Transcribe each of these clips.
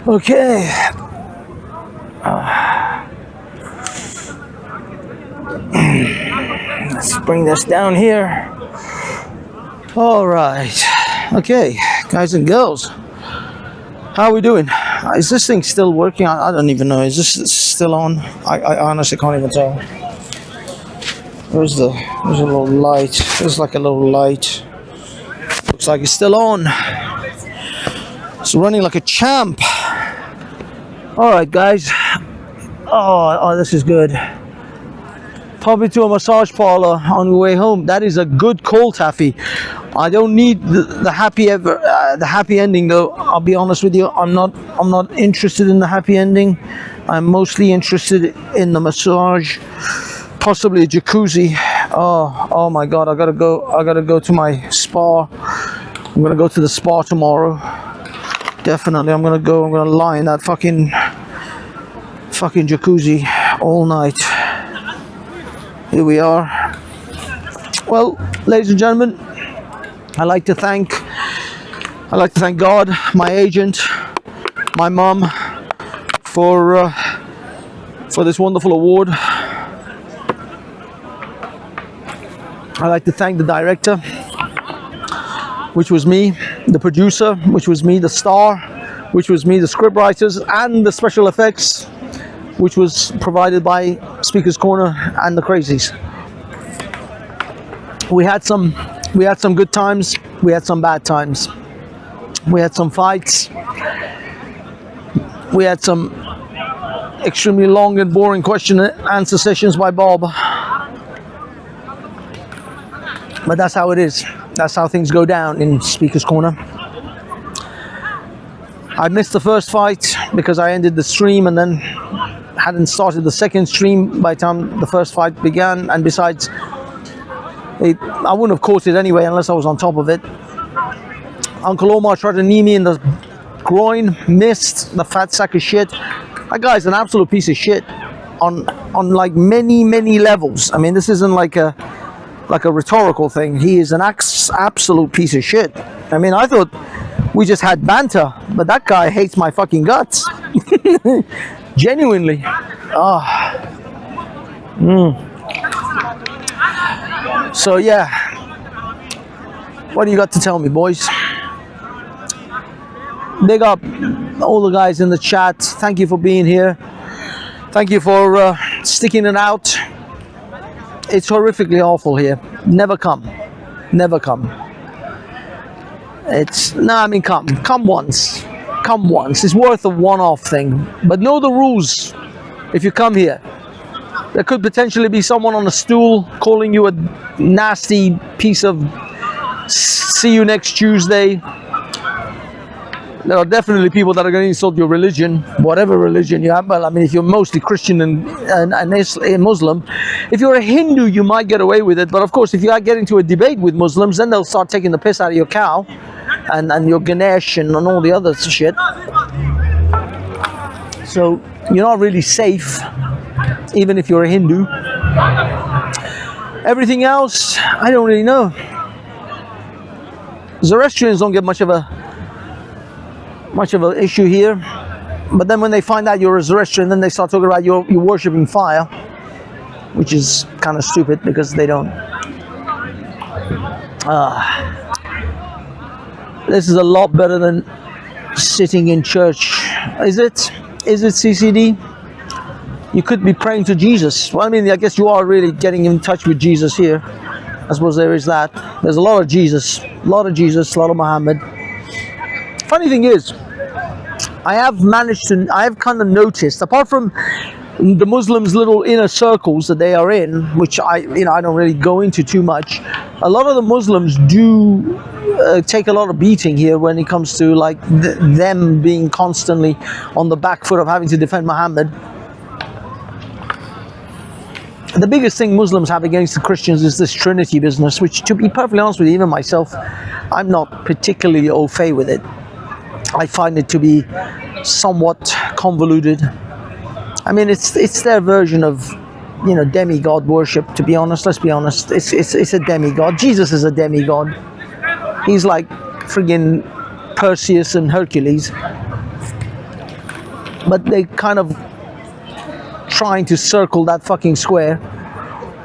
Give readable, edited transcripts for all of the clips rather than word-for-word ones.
Okay. Let's bring this down here. All right. Okay, guys and girls. How are we doing? Is this thing still working? I don't even know. Is this still on? I honestly can't even tell. There's a little light. There's like a little light. Looks like it's still on. It's running like a champ. All right, guys. Oh, this is good. Probably to a massage parlor on the way home. That is a good call, Taffy. I don't need the happy ending though. I'll be honest with you. I'm not interested in the happy ending. I'm mostly interested in the massage, possibly a jacuzzi. Oh my God! I gotta go to my spa. I'm gonna go to the spa tomorrow. Definitely, I'm gonna go. I'm gonna lie in that fucking jacuzzi all night. Here we are. Well, ladies and gentlemen, I'd like to thank God, my agent, my mum, for this wonderful award. I'd like to thank the director, which was me, the producer, which was me, the star, which was me, the script writers, and the special effects, which was provided by Speaker's Corner and the Crazies. We had some good times, we had some bad times. We had some fights. We had some extremely long and boring question and answer sessions by Bob. But that's how it is. That's how things go down in Speaker's Corner. I missed the first fight because I ended the stream and then hadn't started the second stream by the time the first fight began, and besides, I wouldn't have caught it anyway unless I was on top of it. Uncle Omar tried to knee me in the groin, missed, the fat sack of shit. That guy's an absolute piece of shit on like many levels. I mean, this isn't like a rhetorical thing. He is an absolute piece of shit. I mean, I thought we just had banter, but that guy hates my fucking guts. Genuinely. So yeah, what do you got to tell me, boys? Big up all the guys in the chat. Thank you for being here. Thank you for sticking it out. It's horrifically awful here. Never come. Come once. It's worth a one-off thing, but know the rules. If you come here, there could potentially be someone on a stool calling you a nasty piece of see you next Tuesday. There are definitely people that are going to insult your religion, whatever religion you have. Well, I mean, if you're mostly Christian and Muslim, if you're a Hindu, you might get away with it. But of course, if you are getting into a debate with Muslims, then they'll start taking the piss out of your cow and your Ganesh and all the other shit. So you're not really safe, even if you're a Hindu. Everything else, I don't really know. Zoroastrians don't get much of an issue here, but then when they find out you're a Zoroastrian, then they start talking about you're worshipping fire, which is kind of stupid because they don't. This is a lot better than sitting in church. Is it? Is it, CCD? You could be praying to Jesus. Well, I mean, I guess you are really getting in touch with Jesus here. I suppose there is that. There's a lot of Jesus, a lot of Muhammad. Funny thing is, I have kind of noticed, apart from the Muslims' little inner circles that they are in, which I don't really go into too much, a lot of the Muslims do take a lot of beating here when it comes to like them being constantly on the back foot of having to defend Muhammad. The biggest thing Muslims have against the Christians is this Trinity business, which, to be perfectly honest with you, even myself, I'm not particularly au fait with it. I find it to be somewhat convoluted. I mean, it's their version of, demigod worship, to be honest. Let's be honest. It's a demigod. Jesus is a demigod. He's like friggin' Perseus and Hercules. but they kind of trying to circle that fucking square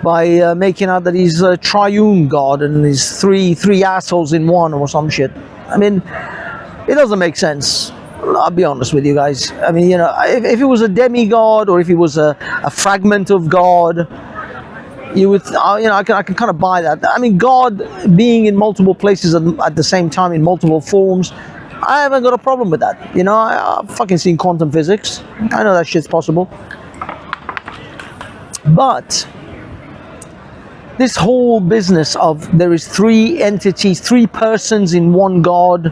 by making out that he's a triune God and he's three assholes in one or some shit. I mean, it doesn't make sense. I'll be honest with you guys. I mean, you know, if it was a demigod or if it was a fragment of God, you would, you know, I can kind of buy that. I mean, God being in multiple places at the same time in multiple forms, I haven't got a problem with that. You know, I've fucking seen quantum physics. I know that shit's possible. But this whole business of there is three entities, three persons in one God,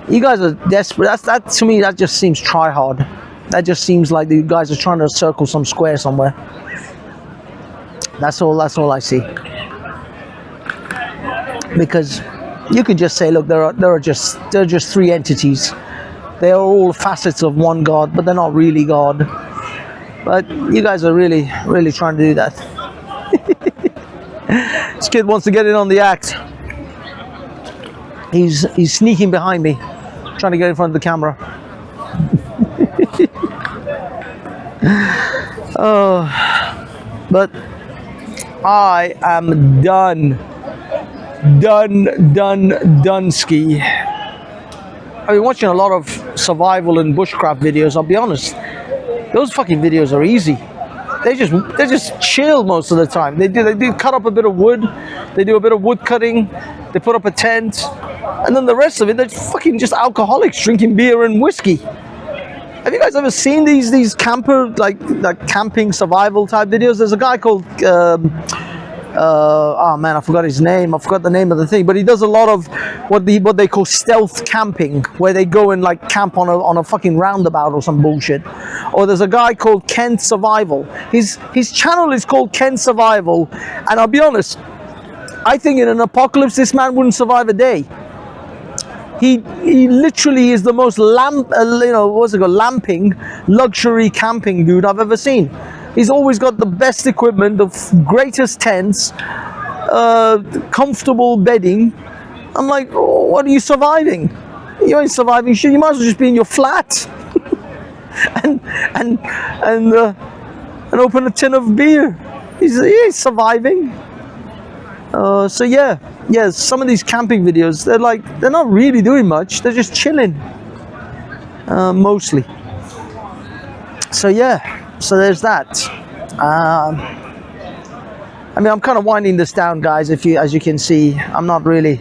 you guys are desperate. That to me, that just seems try hard. That just seems like you guys are trying to circle some square somewhere. That's all I see. Because you could just say, look, there are just three entities. They are all facets of one God, but they're not really God. But you guys are really trying to do that. This kid wants to get in on the act. He's sneaking behind me, trying to get in front of the camera. Oh, but I am done ski. I've been watching a lot of survival and bushcraft videos. I'll be honest, those fucking videos are easy. They just chill most of the time. They do cut up a bit of wood, they do a bit of wood cutting, they put up a tent, and then the rest of it, they're fucking just alcoholics drinking beer and whiskey. Have you guys ever seen these camper like camping survival type videos? There's a guy called oh man, I forgot his name. I forgot the name of the thing, but he does a lot of what they call stealth camping, where they go and like camp on a fucking roundabout or some bullshit. Or there's a guy called Ken Survival. His channel is called Ken Survival, and I'll be honest, I think in an apocalypse this man wouldn't survive a day. He literally is the most lamping luxury camping dude I've ever seen. He's always got the best equipment, the greatest tents, comfortable bedding. I'm like, oh, what are you surviving? You ain't surviving shit. You might as well just be in your flat and open a tin of beer. He's surviving. So yeah, some of these camping videos, they're not really doing much. They're just chilling, mostly. So yeah, so there's that. I mean, I'm kind of winding this down, guys. As you can see, I'm not really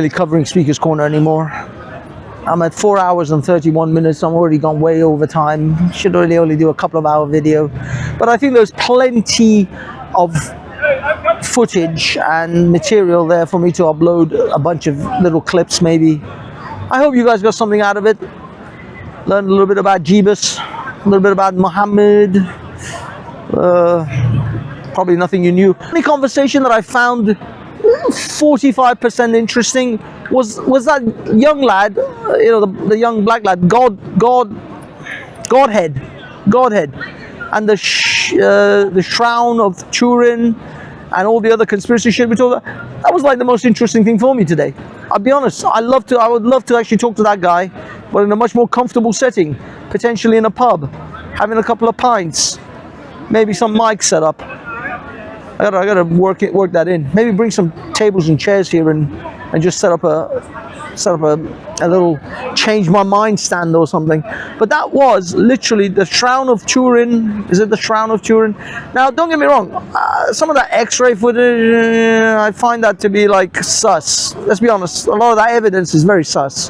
covering Speaker's Corner anymore. I'm at 4 hours and 31 minutes. I'm already gone way over time. Should really only do a couple of hour video, but I think there's plenty of footage and material there for me to upload a bunch of little clips. Maybe I hope you guys got something out of it. Learned a little bit about Jeebus, a little bit about Muhammad. Probably nothing you knew. The only conversation that I found 45% interesting was that young lad, you know, the young black lad, Godhead, and the Shroud of Turin, and all the other conspiracy shit we talked about. That was like the most interesting thing for me today. I'll be honest. I would love to actually talk to that guy, but in a much more comfortable setting, potentially in a pub, having a couple of pints, maybe some mics set up. I gotta work that in. Maybe bring some tables and chairs here and just set up a little change my mind stand or something. But that was literally the Shroud of Turin. Is it the Shroud of Turin? Now, don't get me wrong. Some of that X-ray footage, I find that to be like sus. Let's be honest. A lot of that evidence is very sus.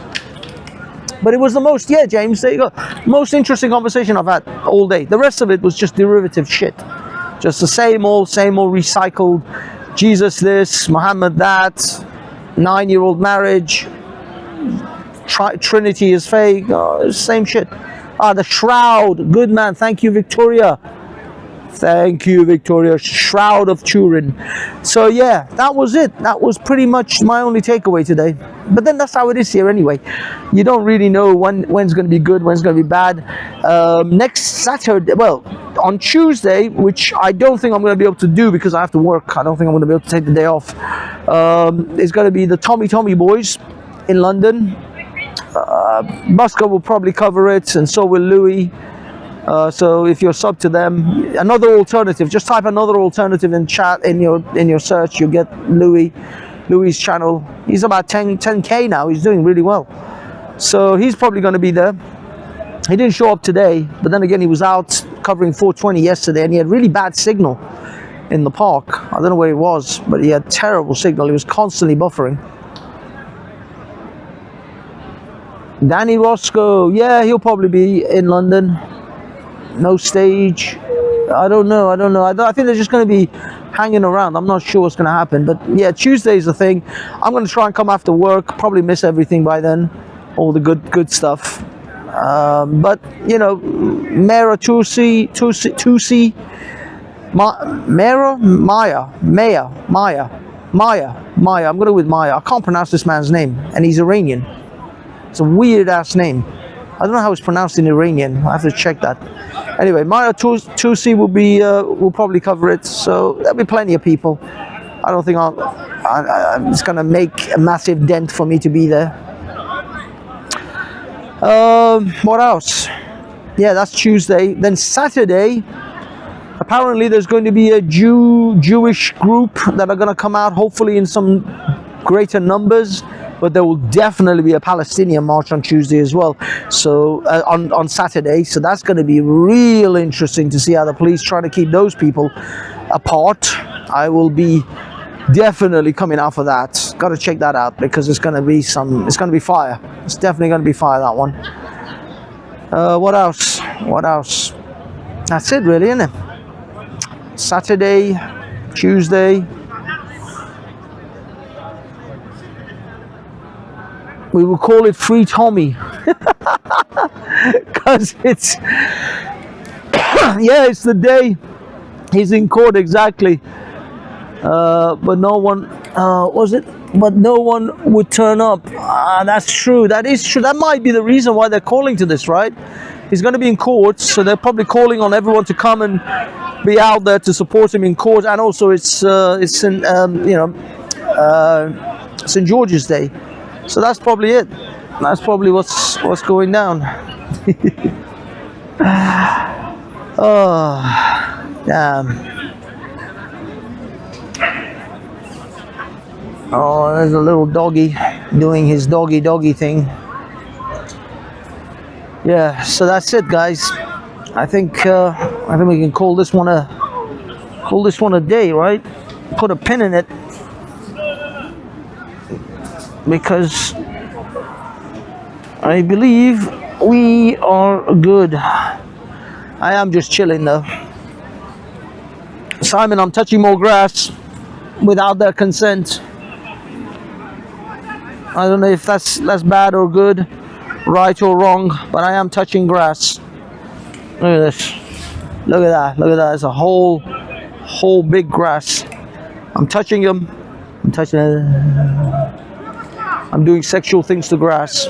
But it was the most, yeah, James, there you go. Most interesting conversation I've had all day. The rest of it was just derivative shit. Just the same old recycled. Jesus this, Muhammad that, 9-year-old marriage, Trinity is fake, same shit. The Shroud, good man, thank you, Victoria. Thank you, Victoria. Shroud of Turin. So yeah, that was it. That was pretty much my only takeaway today. But then that's how it is here anyway. You don't really know when's going to be good, when's going to be bad. Next Saturday, well, on Tuesday, which I don't think I'm going to be able to do because I have to work. I don't think I'm going to be able to take the day off. It's going to be the Tommy boys in London. Muscat will probably cover it, and so will Louis. So if you're sub to them, another alternative, just type another alternative in chat in your search, you get Louis's channel. He's about 10k now. He's doing really well, so he's probably going to be there. He didn't show up today, but then again, he was out covering 420 yesterday, and he had really bad signal in the park. I don't know where he was, but he had terrible signal. He was constantly buffering. Danny Roscoe, yeah, he'll probably be in London. No stage. I don't know. I think they're just going to be hanging around. I'm not sure what's going to happen. But yeah, Tuesday's the thing. I'm going to try and come after work. Probably miss everything by then. All the good stuff. But, you know, Maya Tusi, Maya. I'm going to go with Maya. I can't pronounce this man's name. And he's Iranian. It's a weird ass name. I don't know how it's pronounced in Iranian. I have to check that. Anyway, Maya Tusi will probably cover it, so there'll be plenty of people. I don't think it's gonna make a massive dent for me to be there. What else? Yeah, that's Tuesday. Then Saturday, apparently there's going to be a Jewish group that are gonna come out, hopefully in some greater numbers. But there will definitely be a Palestinian march on Tuesday as well. So on Saturday. So that's going to be real interesting to see how the police try to keep those people apart. I will be definitely coming out for that. Got to check that out because it's going to be fire. It's definitely going to be fire, that one. What else? That's it really, isn't it? Saturday, Tuesday. We will call it Free Tommy because it's yeah, it's the day he's in court exactly. But no one But no one would turn up. That's true. That is true. That might be the reason why they're calling to this, right? He's going to be in court, so they're probably calling on everyone to come and be out there to support him in court. And also, it's St. St. George's Day. So that's probably it. That's probably what's going down. Oh, damn. Oh, there's a little doggy doing his doggy thing. Yeah, so that's it, guys. I think we can call this one a day, right? Put a pin in it. Because I believe we are good. I am just chilling though. Simon, I'm touching more grass without their consent. I don't know if that's bad or good, right or wrong, but I am touching grass. Look at this. Look at that. Look at that. It's a whole big grass. I'm touching them. I'm doing sexual things to grass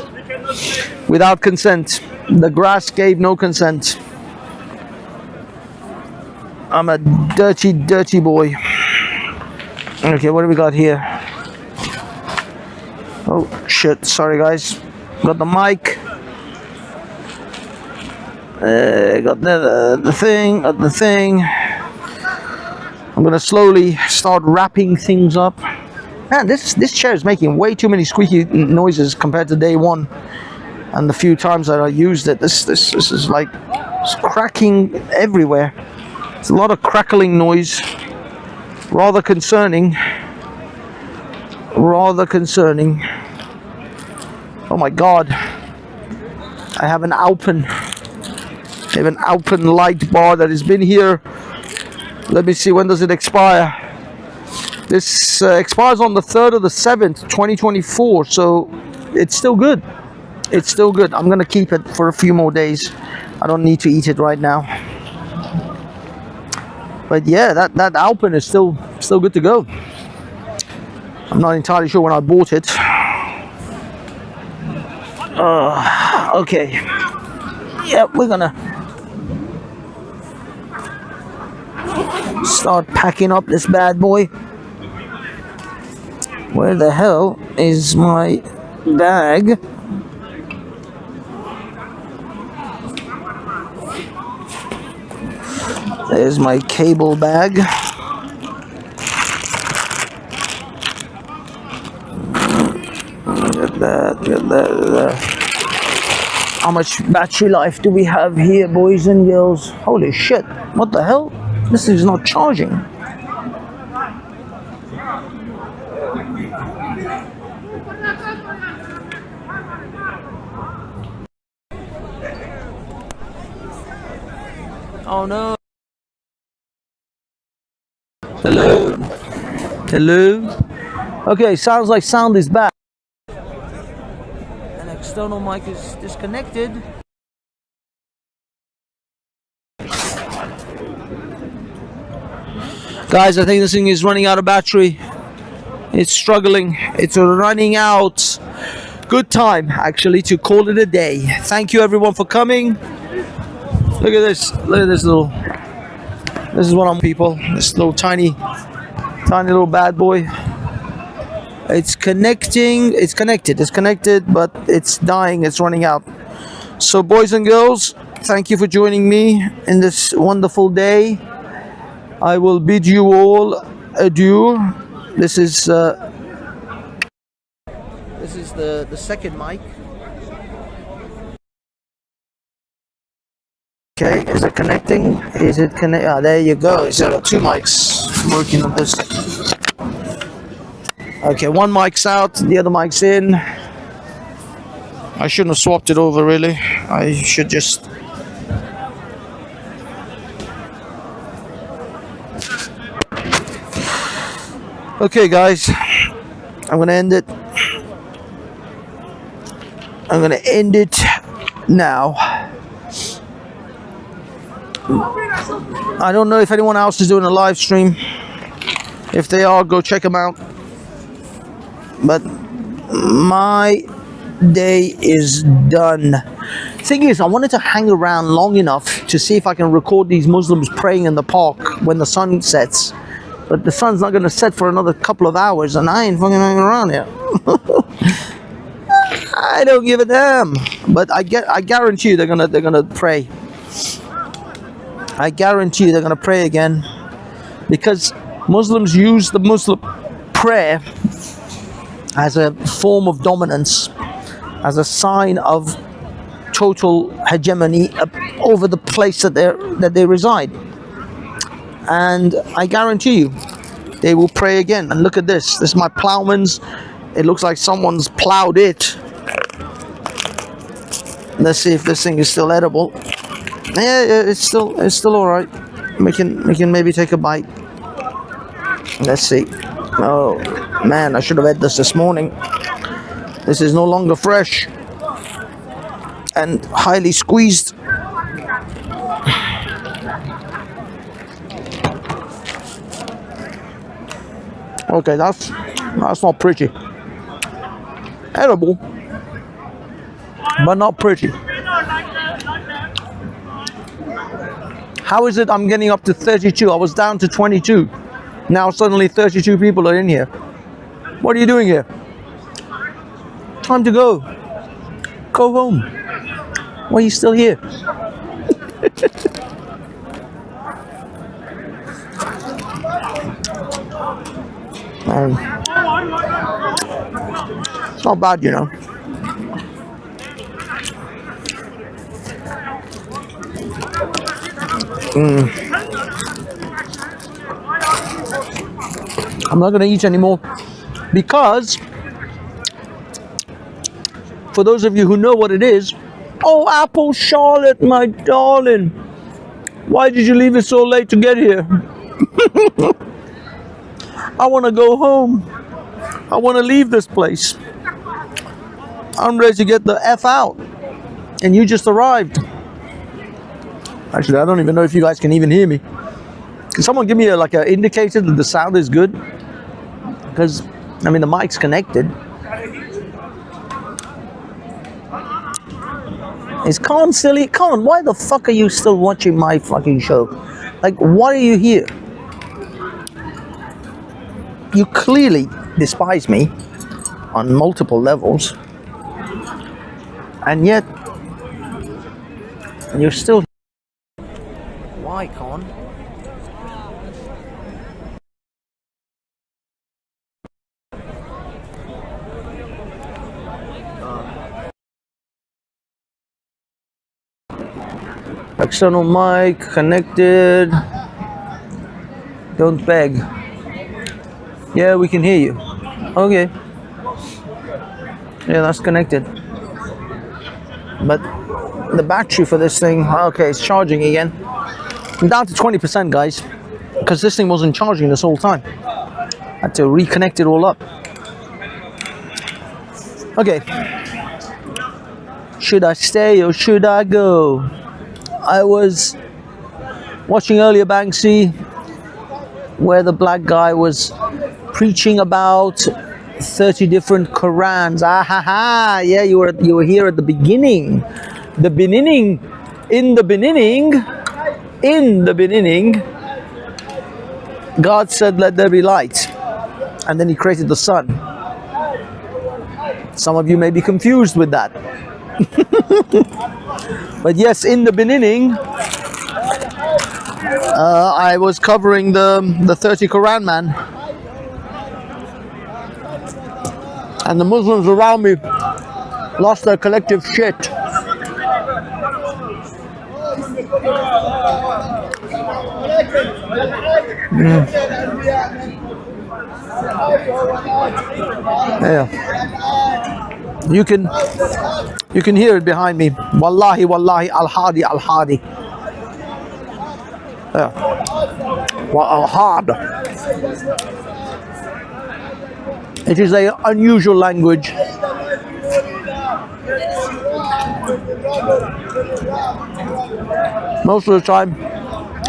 without consent. The grass gave no consent. I'm a dirty boy. Okay, what do we got here? Oh shit, sorry guys. Got the mic. Got the thing. I'm gonna slowly start wrapping things up. Man, this chair is making way too many squeaky noises compared to day one, and the few times that I used it. This is like it's cracking everywhere. It's a lot of crackling noise. Rather concerning. Oh my God! I have an Alpen light bar that has been here. Let me see, when does it expire? This expires on the 3rd of the 7th, 2024, so it's still good. It's still good. I'm going to keep it for a few more days. I don't need to eat it right now. But yeah, that Alpen is still good to go. I'm not entirely sure when I bought it. Okay. Yeah, we're going to start packing up this bad boy. Where the hell is my bag? There's my cable bag. Get that. How much battery life do we have here, boys and girls? Holy shit, what the hell? This is not charging. Oh no. Hello. Hello. Okay, sounds like sound is back. An external mic is disconnected. Guys, I think this thing is running out of battery. It's struggling. It's running out. Good time, actually, to call it a day. Thank you, everyone, for coming. Look at this. Look at this little. This is what I'm people. This little tiny little bad boy. It's connecting. It's connected. It's connected, but it's dying. It's running out. So, boys and girls, thank you for joining me in this wonderful day. I will bid you all adieu. This is the second mic. Okay, is it connecting? Is it connect? Ah, there you go. So two mics working on this. Okay, one mic's out, the other mic's in. I shouldn't have swapped it over, really. I should just. Okay, guys, I'm gonna end it. I'm gonna end it now. I don't know if anyone else is doing a live stream. If they are, go check them out. But my day is done. Thing is, I wanted to hang around long enough to see if I can record these Muslims praying in the park when the sun sets. But the sun's not going to set for another couple of hours, and I ain't fucking hanging around here. I don't give a damn. But I guarantee you they're gonna pray. I guarantee you they're gonna pray again, because Muslims use the Muslim prayer as a form of dominance, as a sign of total hegemony over the place that they reside. And I guarantee you, they will pray again. And look at this. This is my plowman's. It looks like someone's plowed it. Let's see if this thing is still edible. Yeah, it's still all right. We can maybe take a bite. Let's see. Oh man, I should have had this morning. This is no longer fresh and highly squeezed. Okay, that's not pretty. Edible, but not pretty. How is it I'm getting up to 32? I was down to 22. Now suddenly 32 people are in here. What are you doing here? Time to go. Go home. Why are you still here? It's not bad, you know. I'm not going to eat anymore, because for those of you who know what it is, oh, Apple Charlotte, my darling, why did you leave it so late to get here? I want to go home. I want to leave this place. I'm ready to get the F out, and you just arrived. Actually, I don't even know if you guys can even hear me. Can someone give me an indicator that the sound is good? Because, I mean, the mic's connected. Is Khan silly? Khan, why the fuck are you still watching my fucking show? Like, why are you here? You clearly despise me on multiple levels. And yet, you're still here. mic on. External mic connected. Don't beg. Yeah, we can hear you. Okay. Yeah, that's connected. But the battery for this thing, okay, it's charging again. I'm down to 20%, guys, because this thing wasn't charging this whole time. I had to reconnect it all up. Okay. Should I stay or should I go? I was watching earlier Banksy, where the black guy was preaching about 30 different Qurans. Ah ha ha! Yeah, you were here at the beginning. The beginning, in the beginning, God said, "Let there be light," and then He created the sun. Some of you may be confused with that. But yes, in the beginning, I was covering the 30 Quran man, and the Muslims around me lost their collective shit. Yeah. You can hear it behind me. Wallahi, wallahi, al-hadi, al-hadi. Yeah. Wa al-had. It is an unusual language. Most of the time,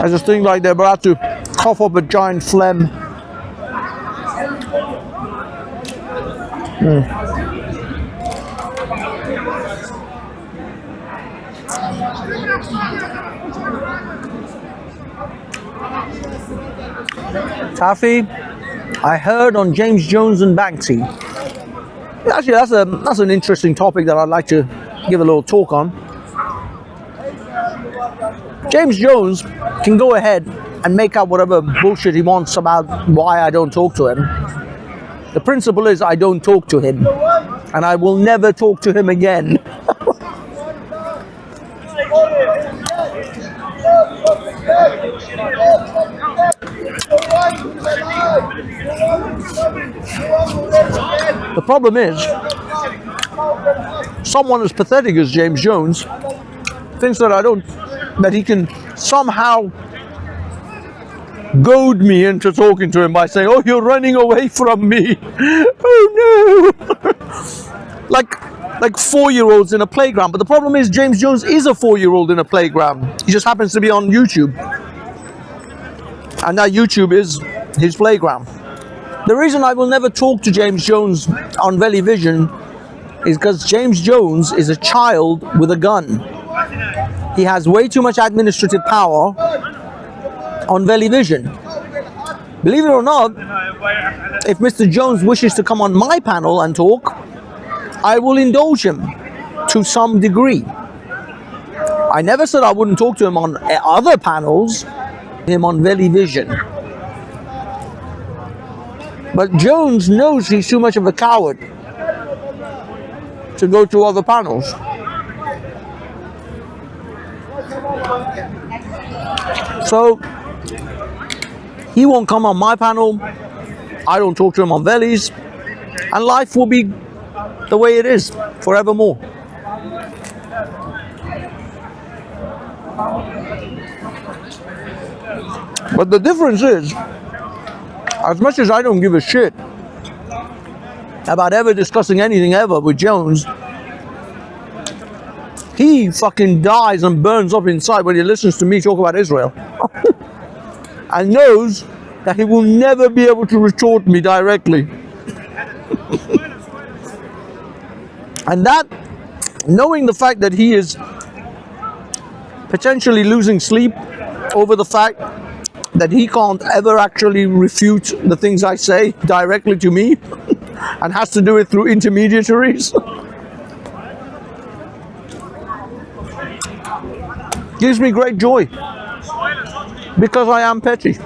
I just think like they're about to cough up a giant phlegm. Taffy, I heard on James Jones and Banksy. Actually, that's an interesting topic that I'd like to give a little talk on. James Jones can go ahead and make up whatever bullshit he wants about why I don't talk to him. The principle is I don't talk to him, and I will never talk to him again. The problem is, someone as pathetic as James Jones thinks that he can somehow goad me into talking to him by saying, "Oh, you're running away from me." Oh no. like 4-year-olds in a playground. But the problem is, James Jones is a 4-year-old in a playground. He just happens to be on YouTube, and that YouTube is his playground. The reason I will never talk to James Jones on Veli Vision is because James Jones is a child with a gun. He has way too much administrative power on Veli Vision. Believe it or not, if Mr. Jones wishes to come on my panel and talk, I will indulge him to some degree. I never said I wouldn't talk to him on other panels, him on Veli Vision. But Jones knows he's too much of a coward to go to other panels. So he won't come on my panel. I don't talk to him on Veli's, and life will be the way it is forevermore. But the difference is, as much as I don't give a shit about ever discussing anything ever with Jones, he fucking dies and burns up inside when he listens to me talk about Israel. And knows that he will never be able to retort me directly. And that, knowing the fact that he is potentially losing sleep over the fact that he can't ever actually refute the things I say directly to me and has to do it through intermediaries, gives me great joy. Because I am petty.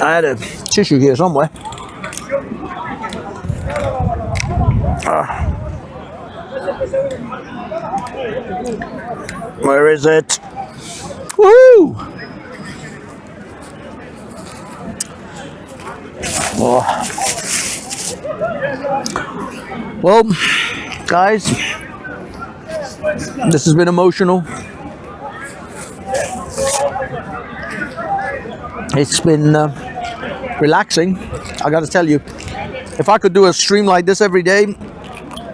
I had a tissue here somewhere. Where is it? Woo! Oh. Well, guys, this has been emotional. It's been relaxing. I gotta tell you, if I could do a stream like this every day,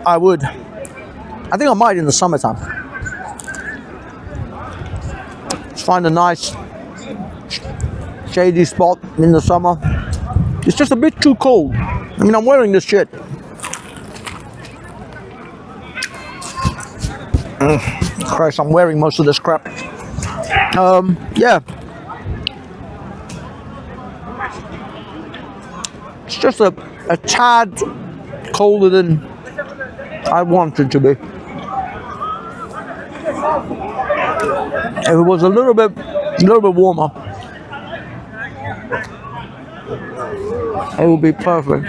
I would. I think I might in the summertime. Just find a nice shady spot in the summer. It's just a bit too cold. I mean, I'm wearing this shit. Christ, I'm wearing most of this crap. Yeah. It's just a tad colder than I wanted to be. If it was a little bit warmer, it would be perfect.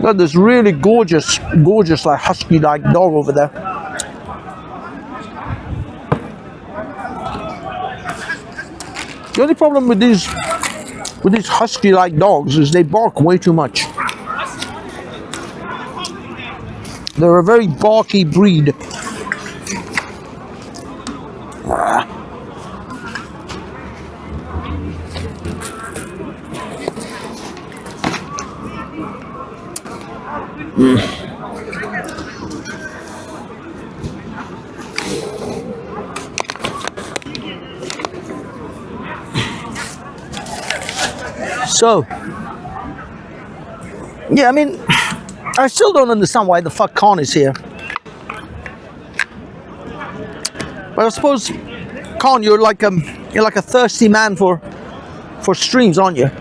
Got this really gorgeous like husky like dog over there. The only problem with these husky like dogs is they bark way too much. They're a very barky breed. So, yeah, I mean, I still don't understand why the fuck Khan is here. But I suppose, Khan, you're like a thirsty man for streams, aren't you?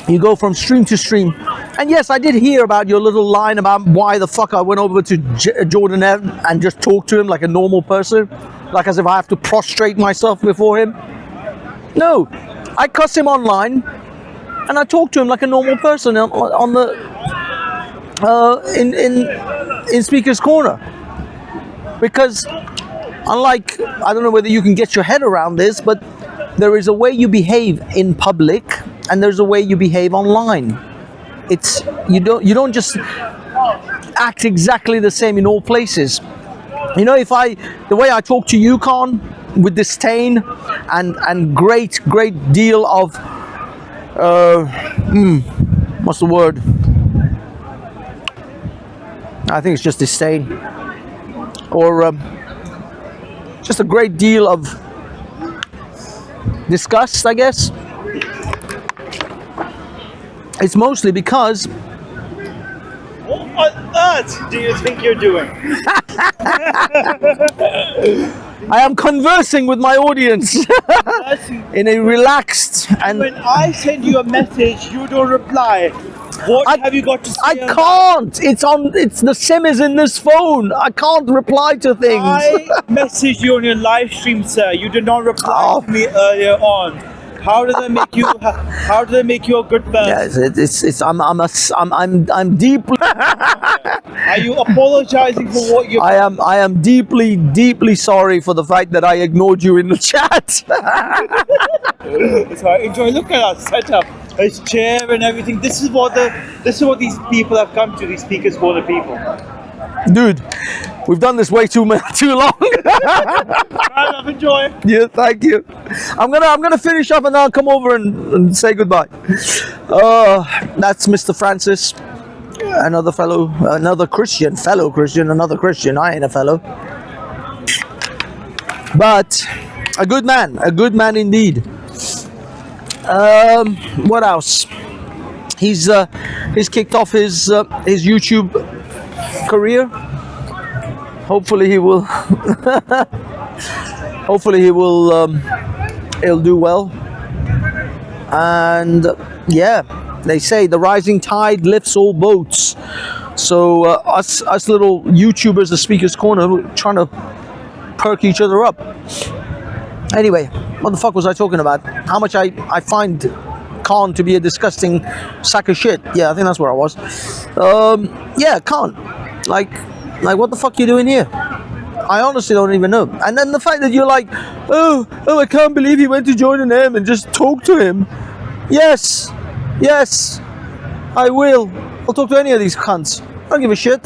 You go from stream to stream. And yes, I did hear about your little line about why the fuck I went over to Jordan and just talked to him like a normal person, like as if I have to prostrate myself before him. No, I cuss him online, and I talk to him like a normal person on the in Speaker's Corner. Because unlike, I don't know whether you can get your head around this, but there is a way you behave in public, and there's a way you behave online. It's you don't just act exactly the same in all places. You know, the way I talk to you, Khan, with disdain and great deal of what's the word? I think it's just disdain, or just a great deal of disgust, I guess. It's mostly because. What on earth do you think you're doing? I am conversing with my audience in a relaxed and. When I send you a message, you don't reply. What have you got to say? I can't. It's the SIM is in this phone. I can't reply to things. I messaged you on your live stream, sir. You did not reply to me earlier on. How does that make you? How does that make you a good person? Yes, I'm deeply. Are you apologizing for what you? I am deeply sorry for the fact that I ignored you in the chat. It's all right. Enjoy. Look at our setup. His chair and everything. This is what these people have come to. These Speakers Corner people. Dude, we've done this way too long. I love enjoy. Yeah, thank you. I'm gonna finish up and then I'll come over and say goodbye. That's Mr. Francis, another Christian. I ain't a fellow, but a good man indeed. What else? He's kicked off his YouTube career. Hopefully he will hopefully he'll do well. And yeah, they say the rising tide lifts all boats. So us little YouTubers, the Speaker's Corner, we're trying to perk each other up. Anyway, what the fuck was I talking about? How much I find Khan to be a disgusting sack of shit. Yeah, I think that's where I was. Yeah, Khan. Like what the fuck you doing here? I honestly don't even know. And then the fact that you're like, oh, I can't believe he went to join an M and just talk to him. Yes, I will. I'll talk to any of these cunts. I don't give a shit.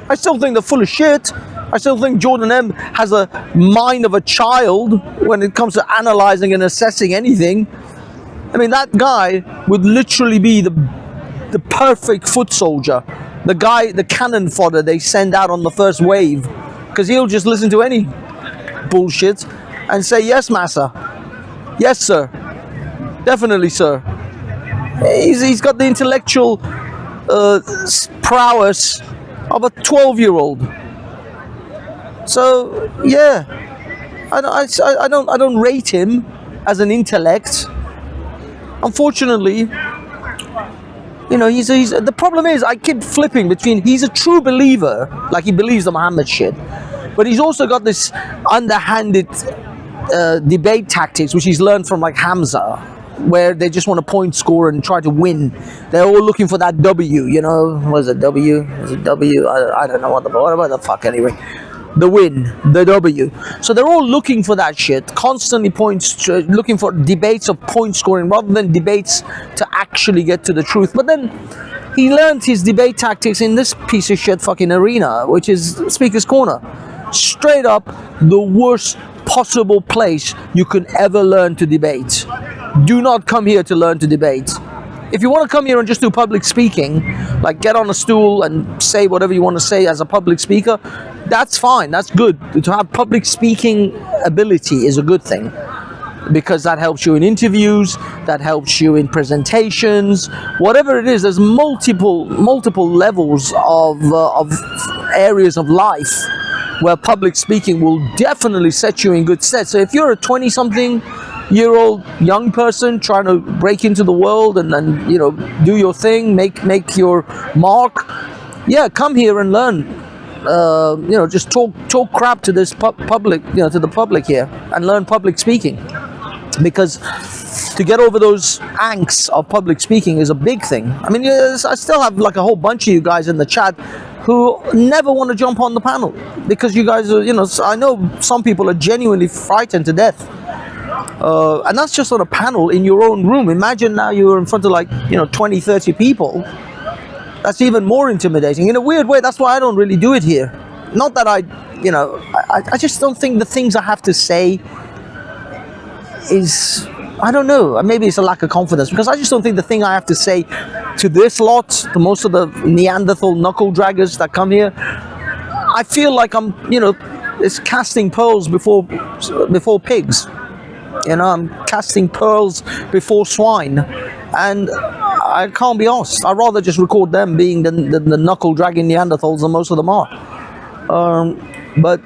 I still think they're full of shit. I still think Jordan M has a mind of a child when it comes to analyzing and assessing anything. I mean, that guy would literally be the perfect foot soldier. The guy, the cannon fodder they send out on the first wave. Because he'll just listen to any bullshit and say, yes, massa. Yes, sir. Definitely, sir. He's got the intellectual prowess of a 12-year-old. So yeah, I don't rate him as an intellect. Unfortunately, you know, he's the problem is I keep flipping between he's a true believer, like he believes the Muhammad shit, but he's also got this underhanded debate tactics which he's learned from like Hamza, where they just want to point score and try to win. They're all looking for that W, you know. What is it, W? Is it W? I don't know what the fuck anyway. The win, the W. So they're all looking for that shit, constantly looking for debates of point scoring rather than debates to actually get to the truth. But then he learned his debate tactics in this piece of shit fucking arena, which is Speaker's Corner. Straight up the worst possible place you can ever learn to debate. Do not come here to learn to debate. If you want to come here and just do public speaking, like get on a stool and say whatever you want to say as a public speaker, that's fine, that's good. To have public speaking ability is a good thing, because that helps you in interviews, that helps you in presentations, whatever it is. There's multiple levels of areas of life where public speaking will definitely set you in good stead. So if you're a 20-something-year-old young person trying to break into the world and you know, do your thing, make your mark, yeah, come here and learn. You know, just talk crap to this public, you know, to the public here, and learn public speaking, because to get over those angst of public speaking is a big thing. I mean, yes, I still have like a whole bunch of you guys in the chat who never want to jump on the panel because you guys are, you know, I know some people are genuinely frightened to death. And that's just on a panel in your own room. Imagine now you're in front of like, you know, 20, 30 people. That's even more intimidating. In a weird way, that's why I don't really do it here. Not that I just don't think the things I have to say is, I don't know, maybe it's a lack of confidence, because I just don't think the thing I have to say to this lot, to most of the Neanderthal knuckle draggers that come here, I feel like I'm, you know, it's casting pearls before pigs. You know, I'm casting pearls before swine, and I can't be asked. I'd rather just record them being the knuckle dragging Neanderthals than most of them are. But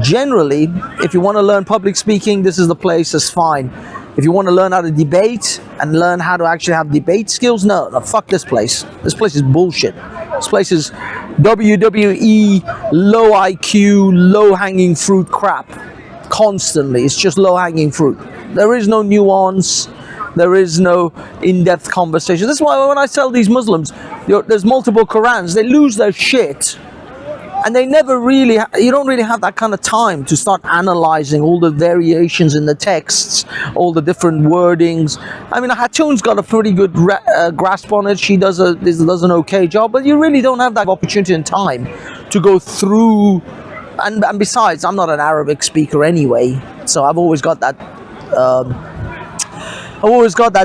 generally, if you want to learn public speaking, this is the place. That's fine. If you want to learn how to debate and learn how to actually have debate skills, no, fuck this place. This place is bullshit. This place is WWE, low IQ, low-hanging fruit crap. Constantly, it's just low-hanging fruit. There is no nuance. There is no in-depth conversation. That's why when I tell these Muslims, there's multiple Qurans, they lose their shit. And they never really, you don't really have that kind of time to start analyzing all the variations in the texts, all the different wordings. I mean, Hatoon's got a pretty good grasp on it. She does an okay job, but you really don't have that opportunity and time to go through. And besides, I'm not an Arabic speaker anyway, so I've always got that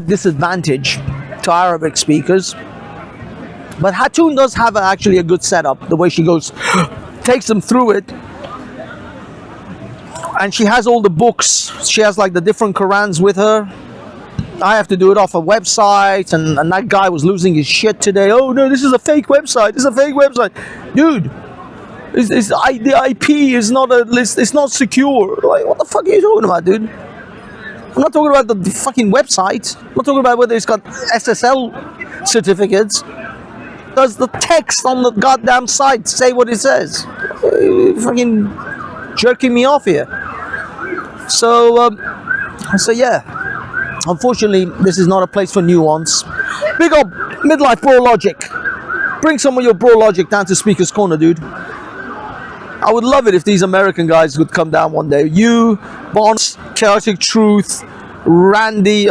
disadvantage to Arabic speakers. But Hatoon does have actually a good setup, the way she takes them through it. And she has all the books. She has like the different Qurans with her. I have to do it off a website, and that guy was losing his shit today. Oh no, this is a fake website. This is a fake website. Dude, The IP is not it's not secure. Like, what the fuck are you talking about, dude? I'm not talking about the fucking website. I'm not talking about whether it's got SSL certificates. Does the text on the goddamn site say what it says? You're fucking jerking me off here. So yeah. Unfortunately, this is not a place for nuance. Big up Midlife Bro Logic. Bring some of your bro logic down to Speaker's Corner, dude. I would love it if these American guys would come down one day. You, Bonds, Chaotic Truth, Randy,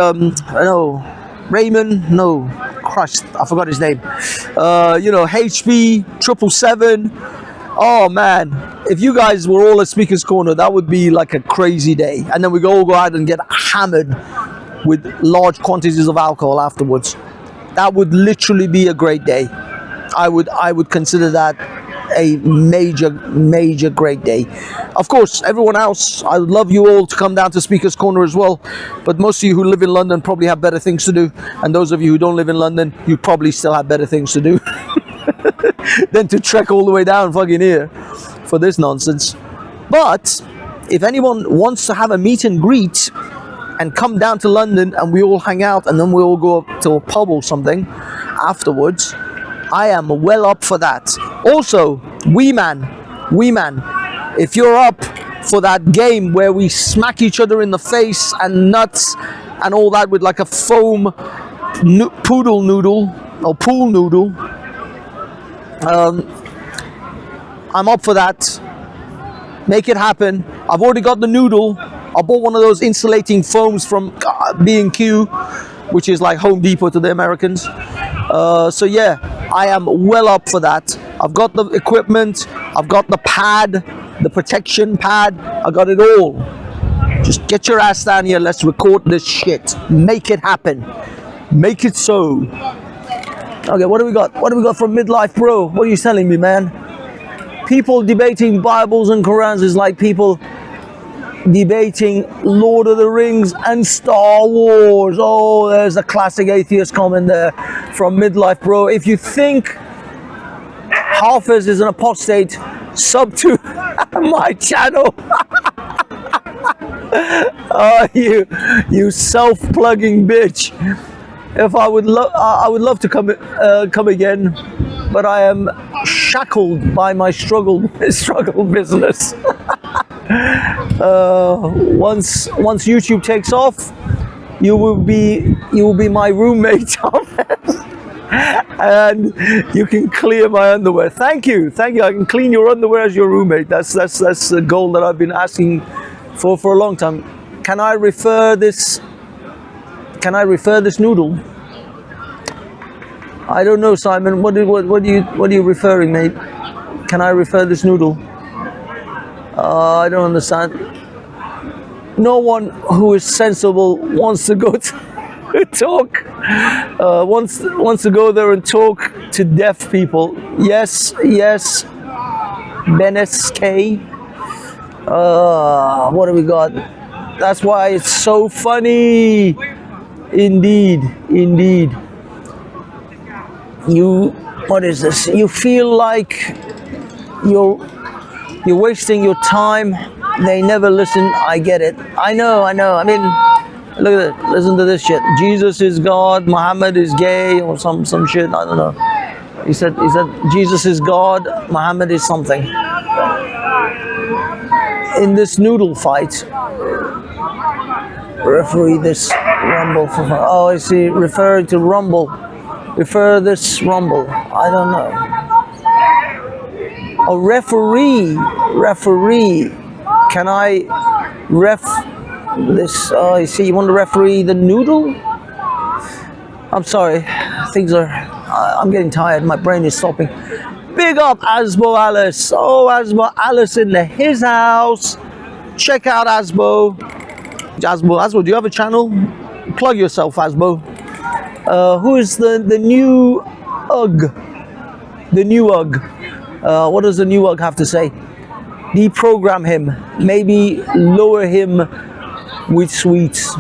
Raymond, no, Christ, I forgot his name. HB, 777. Oh man, if you guys were all at Speaker's Corner, that would be like a crazy day. And then we all go out and get hammered with large quantities of alcohol afterwards. That would literally be a great day. I would consider that a major great day. Of course, everyone else, I would love you all to come down to Speaker's Corner as well, but most of you who live in London probably have better things to do, and those of you who don't live in London, you probably still have better things to do than to trek all the way down fucking here for this nonsense. But if anyone wants to have a meet and greet and come down to London and we all hang out and then we all go up to a pub or something afterwards, I am well up for that. Also, Wee Man, if you're up for that game where we smack each other in the face and nuts and all that with like a foam poodle noodle or pool noodle, I'm up for that. Make it happen. I've already got the noodle. I bought one of those insulating foams from B&Q, which is like Home Depot to the Americans. So yeah, I am well up for that. I've got the equipment, I've got the pad, the protection pad, I got it all. Just get your ass down here, let's record this shit. Make it happen. Make it so. Okay, what do we got? What do we got from Midlife Bro? What are you telling me, man? People debating Bibles and Qurans is like people debating Lord of the Rings and Star Wars. Oh, there's a classic atheist comment there from Midlife Bro. If you think HAFEZ is an apostate, sub to my channel. Oh, you self-plugging bitch. If I would love to come again, but I am shackled by my struggle business. Once YouTube takes off, you will be my roommate, and you can clear my underwear. Thank you. I can clean your underwear as your roommate. That's the goal that I've been asking for a long time. Can I refer this noodle? I don't know, Simon. What are you referring, mate? Can I refer this noodle? I don't understand. No one who is sensible wants to go to talk. Wants to go there and talk to deaf people. Yes. Benes K. What do we got? That's why it's so funny. Indeed. What is this? You feel like you're wasting your time. They never listen. I get it. I know. I mean, look at it. Listen to this shit. Jesus is God. Muhammad is gay, or some shit. I don't know. He said Jesus is God. Muhammad is something. In this noodle fight, referee this rumble. Oh, I see. Referring to rumble. Refer this rumble. I don't know. A referee. Can I ref this? Oh, I see. You want to referee the noodle? I'm sorry. I'm getting tired. My brain is stopping. Big up Asbo Alice. Oh, Asbo Alice in his house. Check out Asbo. Asbo, do you have a channel? Plug yourself, Asbo. Who is the new UG? The new UG. What does the new UG have to say? Deprogram him. Maybe lower him with sweets.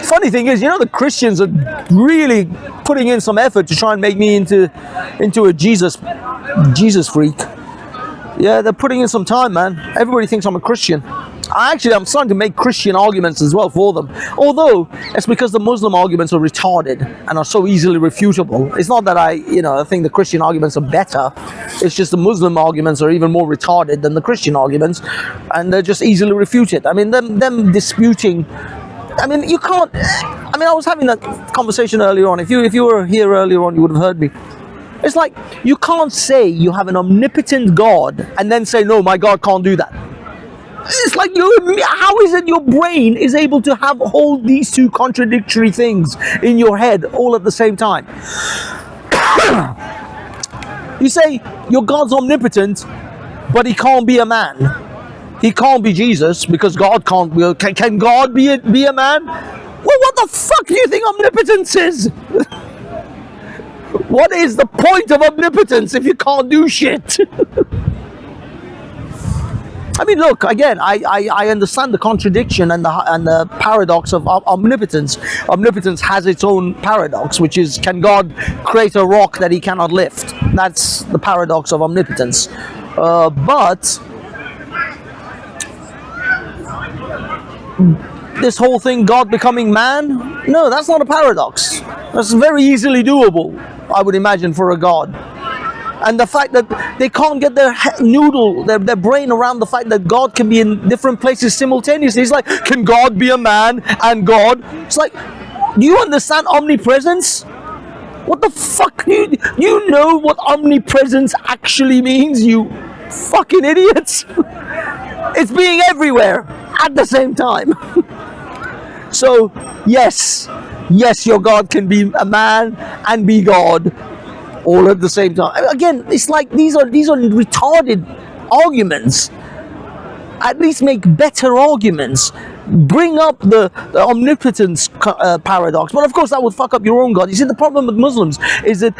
Funny thing is, the Christians are really putting in some effort to try and make me into a Jesus freak. Yeah, they're putting in some time, man. Everybody thinks I'm a Christian. I'm starting to make Christian arguments as well for them. Although, it's because the Muslim arguments are retarded and are so easily refutable. It's not that I think the Christian arguments are better. It's just the Muslim arguments are even more retarded than the Christian arguments. And they're just easily refuted. I mean, them disputing... I mean, you can't... I mean, I was having that conversation earlier on. If you were here earlier on, you would have heard me. It's like, you can't say you have an omnipotent God and then say, no, my God can't do that. It's like, how is it your brain is able to hold these two contradictory things in your head all at the same time? You say your God's omnipotent, but he can't be a man. He can't be Jesus because God can't. Can God be a man? Well, what the fuck do you think omnipotence is? What is the point of omnipotence if you can't do shit? I mean, look, again, I understand the contradiction and the paradox of omnipotence. Omnipotence has its own paradox, which is, can God create a rock that he cannot lift? That's the paradox of omnipotence. But this whole thing, God becoming man, no, that's not a paradox. That's very easily doable, I would imagine, for a God. And the fact that they can't get their brain around the fact that God can be in different places simultaneously. It's like, can God be a man and God? It's like, do you understand omnipresence? What the fuck? Do you know what omnipresence actually means, you fucking idiots? It's being everywhere at the same time. So, yes, your God can be a man and be God all at the same time. Again, it's like these are retarded arguments. At least make better arguments. Bring up the omnipotence paradox. But of course, that would fuck up your own God. You see, the problem with Muslims is that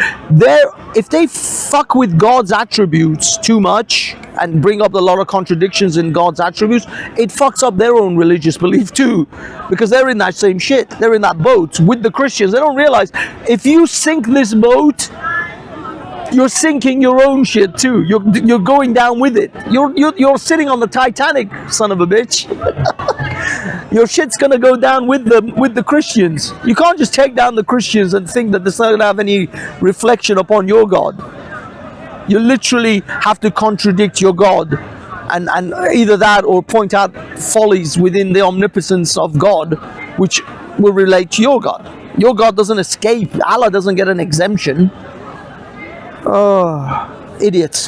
if they fuck with God's attributes too much and bring up a lot of contradictions in God's attributes, it fucks up their own religious belief too. Because they're in that same shit. They're in that boat with the Christians. They don't realize, if you sink this boat, you're sinking your own shit too. You're going down with it. You're sitting on the Titanic, son of a bitch. Your shit's gonna go down with the Christians. You can't just take down the Christians and think that this not gonna have any reflection upon your God. You literally have to contradict your God, and either that or point out follies within the omnipotence of God, which will relate to your God. Your God doesn't escape. Allah doesn't get an exemption. Oh, idiots.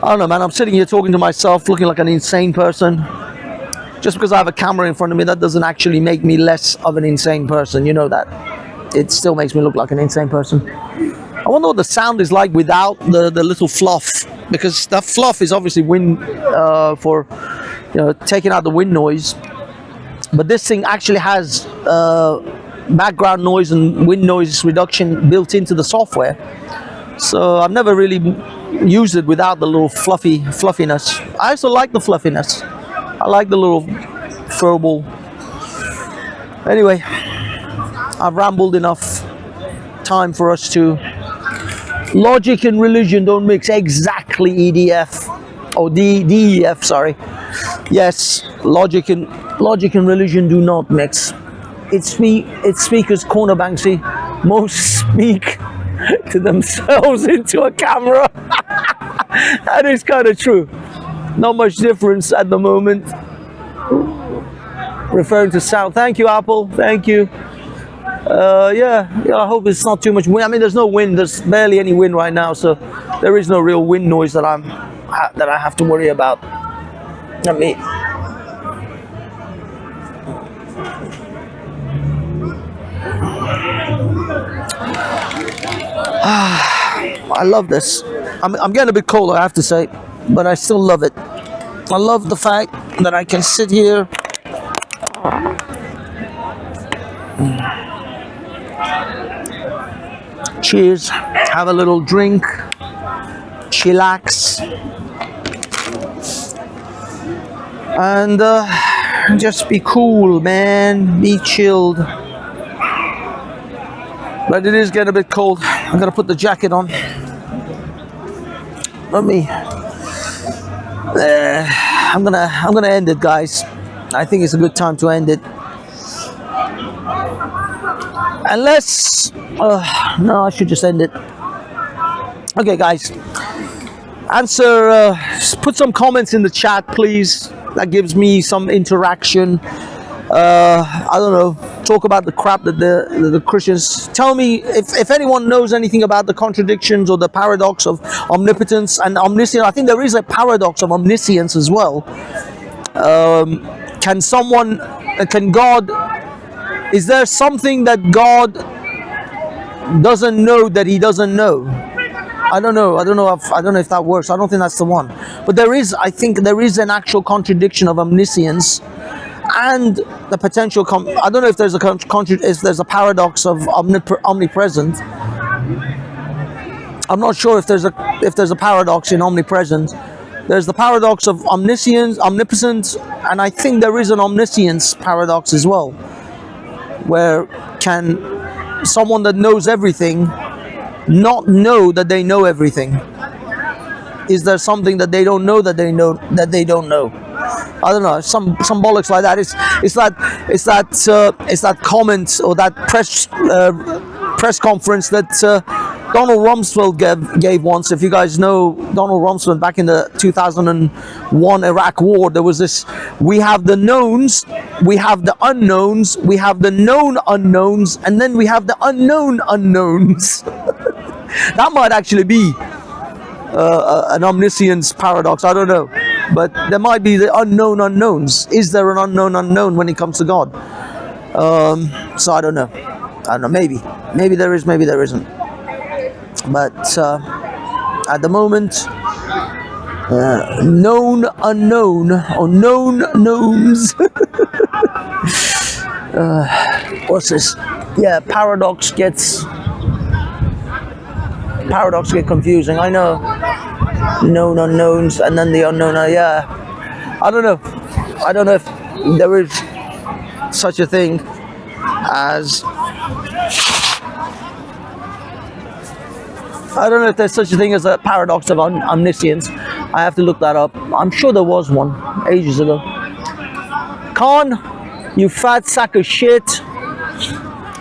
I don't know, man. I'm sitting here talking to myself, looking like an insane person. Just because I have a camera in front of me, that doesn't actually make me less of an insane person. You know that. It still makes me look like an insane person. I wonder what the sound is like without the little fluff. Because that fluff is obviously wind for taking out the wind noise. But this thing actually has background noise and wind noise reduction built into the software, so I've never really used it without the little fluffiness. I also like the fluffiness. I like the little furball. Anyway, I've rambled enough. Time for us to... Logic and religion don't mix. Exactly, EDF. Oh, DEF, sorry. Yes, logic and religion do not mix. It's speakers corner, Banksy. Most speak to themselves into a camera. That is kind of true. Not much difference at the moment. Referring to sound. Thank you, Apple. Thank you. Yeah, I hope it's not too much wind. I mean, there's no wind. There's barely any wind right now, so there is no real wind noise that I have to worry about. Let me... I love this. I'm getting a bit cold, I have to say, but I still love it. I love the fact that I can sit here. Cheers. Have a little drink. Chillax. And just be cool, man. Be chilled. But it is getting a bit cold. I'm gonna put the jacket on. let me. I'm gonna end it, guys. I think it's a good time to end it. Unless, no, I should just end it. Okay, guys. Answer. Put some comments in the chat, please. That gives me some interaction. I don't know. Talk about the crap that the Christians. Tell me if anyone knows anything about the contradictions or the paradox of omnipotence and omniscience. I think there is a paradox of omniscience as well. Can God? Is there something that God doesn't know that He doesn't know? I don't know if that works. I don't think that's the one. But I think there is an actual contradiction of omniscience and the potential. I don't know if there's a paradox of omnipresent. I'm not sure if there's a paradox in omnipresent. There's the paradox of omniscience, omnipotence, and I think there is an omniscience paradox as well. Where can someone that knows everything not know that they know everything? Is there something that they don't know that they know that they don't know? I don't know, some bollocks like that. It's that comment or that press conference that Donald Rumsfeld gave once. If you guys know Donald Rumsfeld, back in the 2001 Iraq War, there was this: we have the knowns, we have the unknowns, we have the known unknowns, and then we have the unknown unknowns. That might actually be an omniscience paradox. I don't know, but there might be the unknown unknowns. Is there an unknown unknown when it comes to God? So I don't know. Maybe there is, maybe there isn't. But at the moment, known unknown or known knowns. What's this? Yeah, paradox get confusing. I know. Known unknowns and then the unknown. Yeah, I don't know if there is such a thing as. I don't know if there's such a thing as a paradox of omniscience. I have to look that up. I'm sure there was one ages ago. Khan, you fat sack of shit.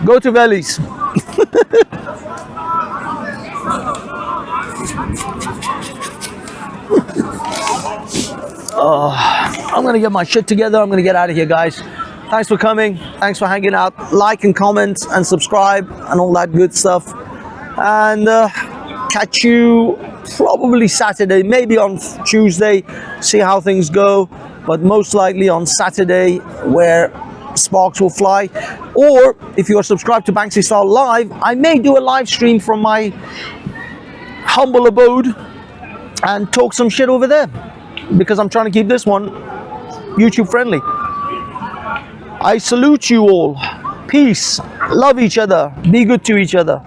Go to Veli's. I'm going to get my shit together. I'm going to get out of here, guys. Thanks for coming. Thanks for hanging out. Like and comment and subscribe and all that good stuff. And catch you probably Saturday, maybe on Tuesday, see how things go, but most likely on Saturday, where sparks will fly. Or if you are subscribed to Banksy Style Live, I may do a live stream from my humble abode and talk some shit over there, because I'm trying to keep this one YouTube friendly. I salute you all. Peace. Love each other. Be good to each other.